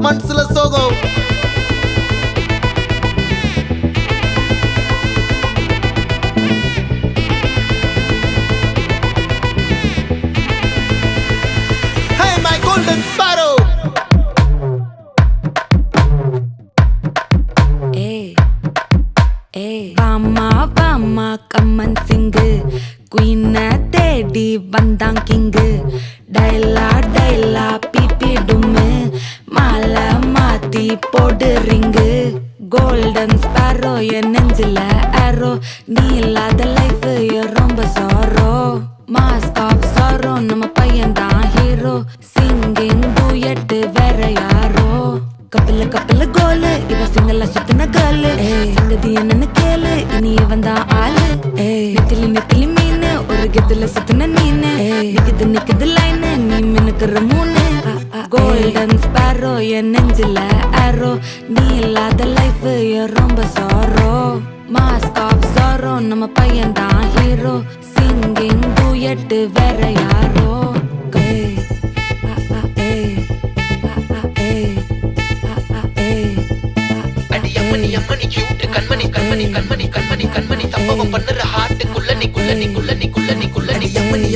மனசுல சோகம். Hey my golden sparrow. வாமா வாமா கம்மன் சிங்கு குயின தேடி வந்தான் கிங்கு டைலா டைலா பிபி டும்மு மாலை மாத்தி போடு ரிங்கு கோல்டன் ஸ்பாரோ என் நெஞ்சில ஆரோ நீ இல்லாத லைஃப் ரொம்ப சாரோ மாஸ்க் ஆஃப் சாரோ நம்ம பையன் தான் ஹீரோ சிங்கிங் டூயட் வேற யாரோ கப்பல கப்பல கோலு இவ சிங்கல்ல சுத்தின கேளு சங்கதி என்னன்னு கேளு இனி வந்தா ஆளு நெத்திலி நெத்திலி மீனு ஒரு கெத்துல சுத்தின நீனு நிக்குது நிக்குது லைனு நீ மினுக்குற மூணு கோல்டன் ஸ்பாரோ என் நெஞ்சில ஆரோ நீ இல்லாத லைஃப் ரொம்ப சாரோ மாஸ்க் ஆஃப் சாரோ நம்ம பையன் தான் ஹீரோ சிங்கிங் டூயட் வேற யாரோ அம்மணி கியூட் கண்மணி கண்மணி கண்மணி கண்மணி கண்மணி சம்பவம் பண்ணுற ஹார்ட்டுக்குள்ள நீ குள்ள நீ குள்ள நீ குள்ள நீ குள்ள நீ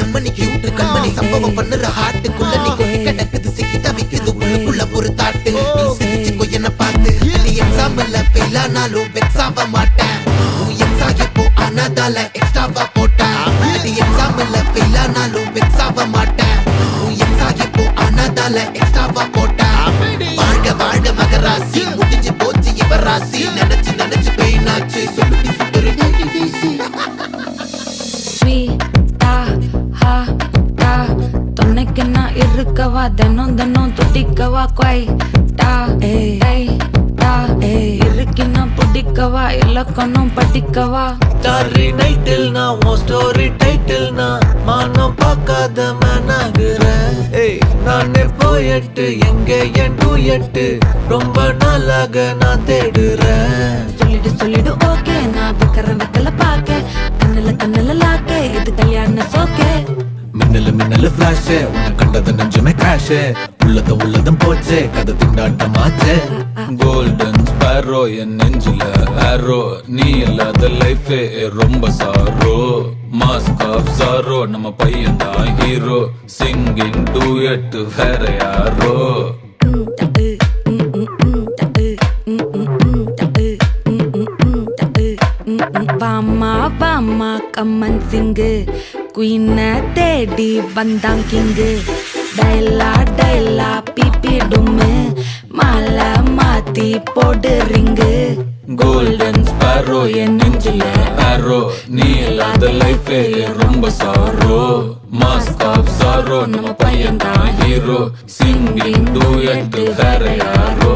அம்மணி கியூட் கண்மணி சம்பவம் பண்ணுற ஹார்ட்டுக்குள்ள நீ கொட்டி கிடக்குது சிக்கி தவிக்குது உள்ளுக்குள்ள ஒரு தாட்டு நீ சிரிச்சுக்கோ என்ன பார்த்து நீ எக்ஸாம்ல ஃபெயில் ஆனாலும் வெக்ஸ் ஆக மாட்டேன் நீ எக்ஸாம் இப்போ ஆனதால எக்ஸ்ட்ராவா போட்டேன் நீ எக்ஸாம்ல ஃபெயில் ஆனாலும் வெக்ஸ் ஆக மாட்டேன் நீ எக்ஸாம் இப்போ ஆனதால எக்ஸ்ட்ராவா போட்டேன் வாழ்க வாழ்க மகராசி முடிஞ்சு போச்சு ராசி நினைச்சு நினைச்சு பெயினாச்சு சொல்லுடி சுத்தரி ஸ்வீட்டா ஹா டா தொன்னைக்கு நான் இருக்கவா தினம் தினம் துடிக்கவா குவை டா ஏய் டா இருக்கினா பிடிக்கவா இலக்கணம் படிக்கவா ஸ்டாரி நைட்டில் நான் உன் ஸ்டோரி டைட்டில் நான் மானம் பார்க்காத மேனாகிறேன் நானே போயட்டு எங்க என் டூயட்டு ரொம்ப நாளாக நான் தேடுறேன் சொல்லிடு ஓகே நான் வைக்கிற வெத்தல பாக்க கண்ணுல லாக்கே இது கல்யாண சோக்கே மின்னலு மின்னலு ஃபிளாஷ் உன்னை கண்டது நெஞ்சுமே கிராஷ் உள்ளதும் போச்சு கதை திண்டாட்டமாச்சு கோல்டன் ஸ்பாரோ என் நெஞ்சில ஆரோ நீ இல்லாத லைஃப் ரொம்ப சாரோ மாஸ்க் ஆஃப் சாரோ நம்ம பையன் தான் ஹீரோ சிங்கிங் டூயட் வேற யாரோ வாமா வாமா கம்மன் சிங்கு குயின தேடி வந்தான் கிங்கு டைலா டைலா பிபி டும்மு மாலை மாத்தி போடு ரிங்கு கோல்டன் ஸ்பாரோ என் நெஞ்சில ஆரோ நீ இல்லாத லைஃப் ரொம்ப சாரோ மாஸ்க் ஆஃப் சாரோ நம்ம பையன் தான் ஹீரோ சிங்கிங் டூயட் வேற யாரோ